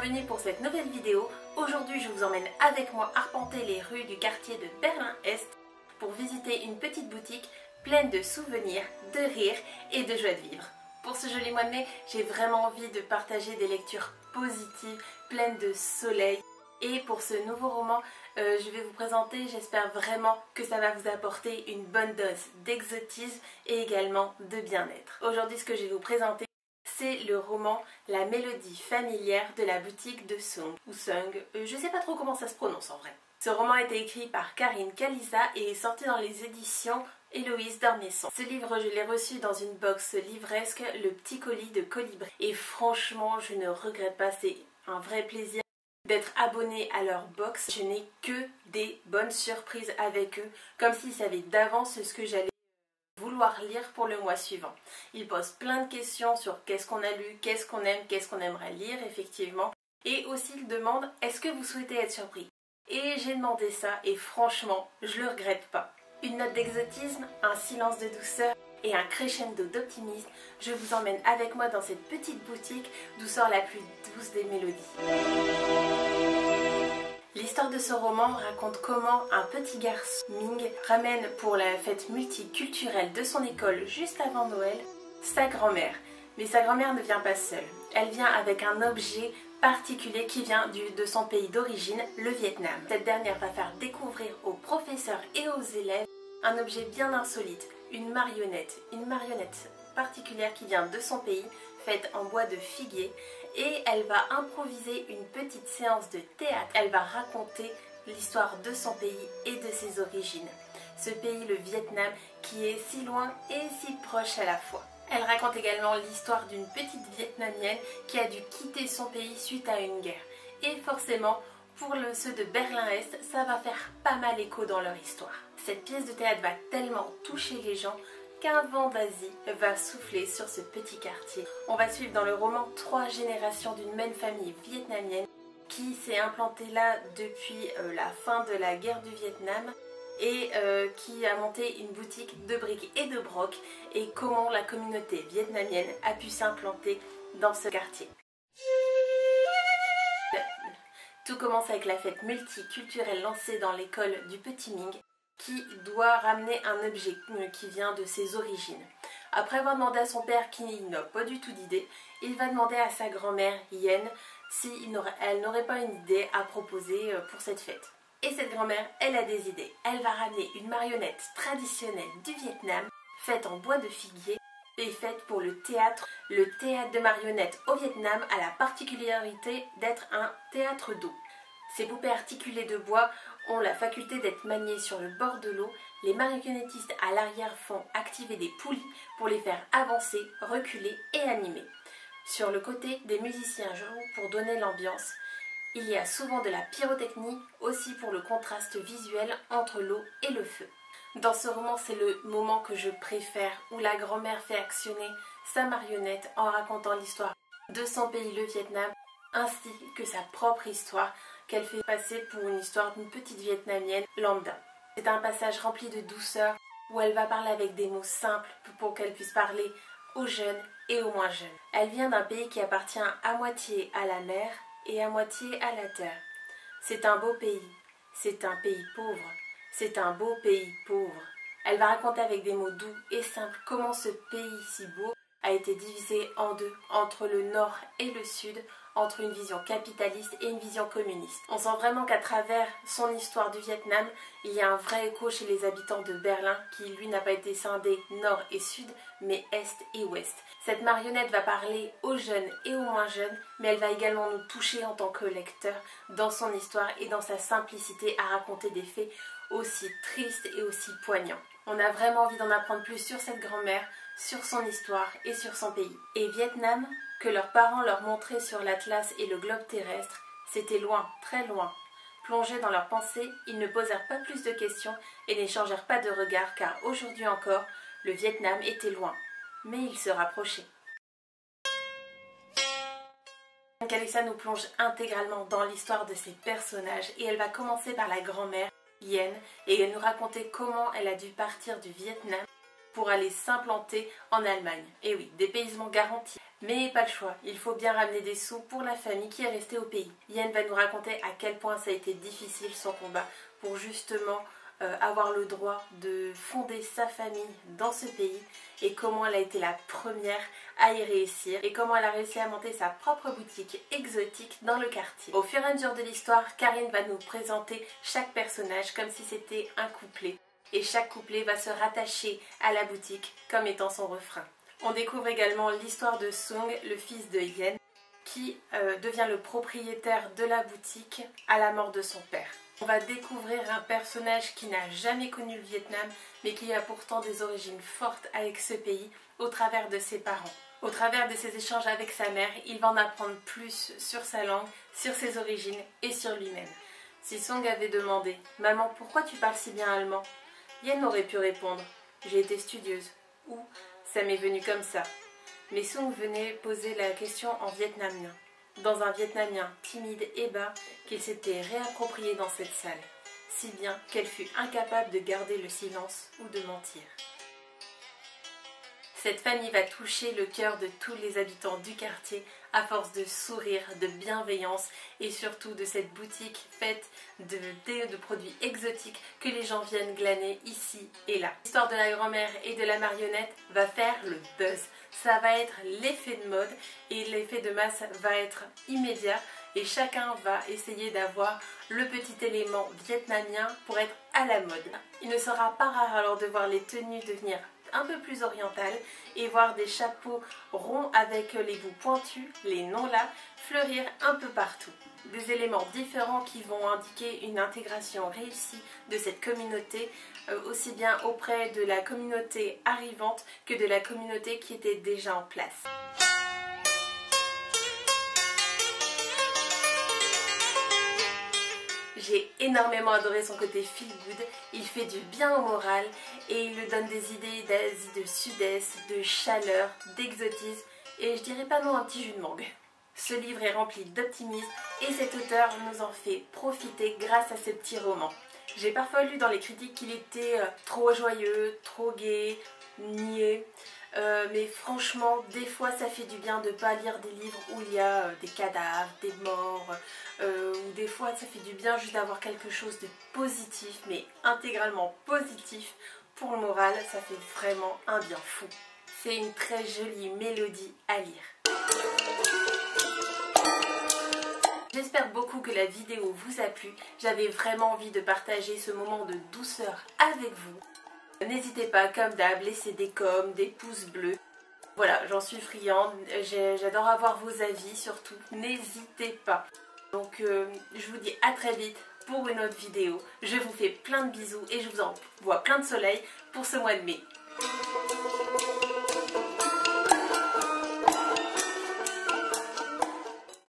bienvenue pour cette nouvelle vidéo. Aujourd'hui je vous emmène avec moi arpenter les rues du quartier de Berlin-Est pour visiter une petite boutique pleine de souvenirs, de rires et de joie de vivre. Pour ce joli mois de mai, j'ai vraiment envie de partager des lectures positives, pleines de soleil. Et pour ce nouveau roman, je vais vous présenter, j'espère vraiment que ça va vous apporter une bonne dose d'exotisme et également de bien-être. Aujourd'hui, ce que je vais vous présenter, c'est le roman La mélodie familière de la boutique de Sung, ou Sung, je sais pas trop comment ça se prononce en vrai. Ce roman a été écrit par Karine Kalisa et est sorti dans les éditions Héloïse d'Ormesson. Ce livre, je l'ai reçu dans une box livresque, le petit colis de Colibri. Et franchement, je ne regrette pas, c'est un vrai plaisir d'être abonnée à leur box. Je n'ai que des bonnes surprises avec eux, comme s'ils savaient d'avance ce que j'allais vouloir lire pour le mois suivant. Ils posent plein de questions sur qu'est-ce qu'on a lu, qu'est-ce qu'on aime, qu'est-ce qu'on aimerait lire effectivement. Et aussi ils demandent est-ce que vous souhaitez être surpris. Et j'ai demandé ça et franchement, je le regrette pas. Une note d'exotisme, un silence de douceur et un crescendo d'optimisme, je vous emmène avec moi dans cette petite boutique d'où sort la plus douce des mélodies. L'histoire de ce roman raconte comment un petit garçon, Ming, ramène pour la fête multiculturelle de son école juste avant Noël sa grand-mère. Mais sa grand-mère ne vient pas seule. Elle vient avec un objet particulier qui vient de son pays d'origine, le Vietnam. Cette dernière va faire découvrir aux professeurs et aux élèves un objet bien insolite, une marionnette particulière qui vient de son pays, faite en bois de figuier, et elle va improviser une petite séance de théâtre. Elle va raconter l'histoire de son pays et de ses origines. Ce pays, le Vietnam, qui est si loin et si proche à la fois. Elle raconte également l'histoire d'une petite Vietnamienne qui a dû quitter son pays suite à une guerre. Et forcément, pour ceux de Berlin-Est, ça va faire pas mal écho dans leur histoire. Cette pièce de théâtre va tellement toucher les gens qu'un vent d'Asie va souffler sur ce petit quartier. On va suivre dans le roman 3 générations d'une même famille vietnamienne qui s'est implantée là depuis la fin de la guerre du Vietnam et qui a monté une boutique de briques et de broc et comment la communauté vietnamienne a pu s'implanter dans ce quartier. Tout commence avec la fête multiculturelle lancée dans l'école du petit Ming qui doit ramener un objet qui vient de ses origines. Après avoir demandé à son père qui n'a pas du tout d'idée, il va demander à sa grand-mère Yen si elle n'aurait pas une idée à proposer pour cette fête. Et cette grand-mère, elle a des idées. Elle va ramener une marionnette traditionnelle du Vietnam, faite en bois de figuier et faite pour le théâtre. Le théâtre de marionnettes au Vietnam a la particularité d'être un théâtre d'eau. Ces poupées articulées de bois ont la faculté d'être maniées sur le bord de l'eau. Les marionnettistes à l'arrière font activer des poulies pour les faire avancer, reculer et animer. Sur le côté, des musiciens jouent pour donner l'ambiance. Il y a souvent de la pyrotechnie, aussi pour le contraste visuel entre l'eau et le feu. Dans ce roman, c'est le moment que je préfère, où la grand-mère fait actionner sa marionnette en racontant l'histoire de son pays, le Vietnam, ainsi que sa propre histoire, qu'elle fait passer pour une histoire d'une petite Vietnamienne lambda. C'est un passage rempli de douceur, où elle va parler avec des mots simples pour qu'elle puisse parler aux jeunes et aux moins jeunes. Elle vient d'un pays qui appartient à moitié à la mer, et à moitié à la terre. C'est un beau pays, c'est un pays pauvre, c'est un beau pays pauvre. Elle va raconter avec des mots doux et simples comment ce pays si beau a été divisé en deux, entre le nord et le sud, entre une vision capitaliste et une vision communiste. On sent vraiment qu'à travers son histoire du Vietnam, il y a un vrai écho chez les habitants de Berlin qui, lui, n'a pas été scindé nord et sud, mais est et ouest. Cette marionnette va parler aux jeunes et aux moins jeunes, mais elle va également nous toucher en tant que lecteur dans son histoire et dans sa simplicité à raconter des faits aussi tristes et aussi poignants. On a vraiment envie d'en apprendre plus sur cette grand-mère, sur son histoire et sur son pays. Et Vietnam, que leurs parents leur montraient sur l'Atlas et le globe terrestre, c'était loin, très loin. Plongés dans leurs pensées, ils ne posèrent pas plus de questions et n'échangèrent pas de regards car aujourd'hui encore, le Vietnam était loin. Mais ils se rapprochaient. Kalisa nous plonge intégralement dans l'histoire de ces personnages et elle va commencer par la grand-mère Yen et nous raconter comment elle a dû partir du Vietnam pour aller s'implanter en Allemagne. Et oui, dépaysement garanti. Mais pas le choix, il faut bien ramener des sous pour la famille qui est restée au pays. Yen va nous raconter à quel point ça a été difficile son combat pour justement avoir le droit de fonder sa famille dans ce pays et comment elle a été la première à y réussir et comment elle a réussi à monter sa propre boutique exotique dans le quartier. Au fur et à mesure de l'histoire, Karine va nous présenter chaque personnage comme si c'était un couplet et chaque couplet va se rattacher à la boutique comme étant son refrain. On découvre également l'histoire de Sung, le fils de Yen, qui devient le propriétaire de la boutique à la mort de son père. On va découvrir un personnage qui n'a jamais connu le Vietnam, mais qui a pourtant des origines fortes avec ce pays au travers de ses parents. Au travers de ses échanges avec sa mère, il va en apprendre plus sur sa langue, sur ses origines et sur lui-même. Si Sung avait demandé « Maman, pourquoi tu parles si bien allemand ?» Yen aurait pu répondre « J'ai été studieuse » ou « Ça m'est venu comme ça ». Mais Sung venait poser la question en vietnamien, dans un vietnamien timide et bas qu'il s'était réapproprié dans cette salle, si bien qu'elle fut incapable de garder le silence ou de mentir. Cette famille va toucher le cœur de tous les habitants du quartier à force de sourire, de bienveillance et surtout de cette boutique faite de produits exotiques que les gens viennent glaner ici et là. L'histoire de la grand-mère et de la marionnette va faire le buzz. Ça va être l'effet de mode et l'effet de masse va être immédiat et chacun va essayer d'avoir le petit élément vietnamien pour être à la mode. Il ne sera pas rare alors de voir les tenues devenir un peu plus orientales et voir des chapeaux ronds avec les bouts pointus, les noms là, fleurir un peu partout. Des éléments différents qui vont indiquer une intégration réussie de cette communauté, aussi bien auprès de la communauté arrivante que de la communauté qui était déjà en place. J'ai énormément adoré son côté feel good, il fait du bien au moral et il nous donne des idées d'Asie, de sud-est, de chaleur, d'exotisme et je dirais pas non un petit jus de mangue. Ce livre est rempli d'optimisme et cet auteur nous en fait profiter grâce à ce petit roman. J'ai parfois lu dans les critiques qu'il était trop joyeux, trop gai, niais. Mais franchement, des fois ça fait du bien de ne pas lire des livres où il y a des cadavres, des morts, ou des fois ça fait du bien juste d'avoir quelque chose de positif, mais intégralement positif pour le moral, ça fait vraiment un bien fou. C'est une très jolie mélodie à lire. J'espère beaucoup que la vidéo vous a plu, j'avais vraiment envie de partager ce moment de douceur avec vous. N'hésitez pas, comme d'hab, laissez des coms, des pouces bleus. Voilà, j'en suis friande, j'adore avoir vos avis surtout, n'hésitez pas. Donc je vous dis à très vite pour une autre vidéo. Je vous fais plein de bisous et je vous envoie plein de soleil pour ce mois de mai.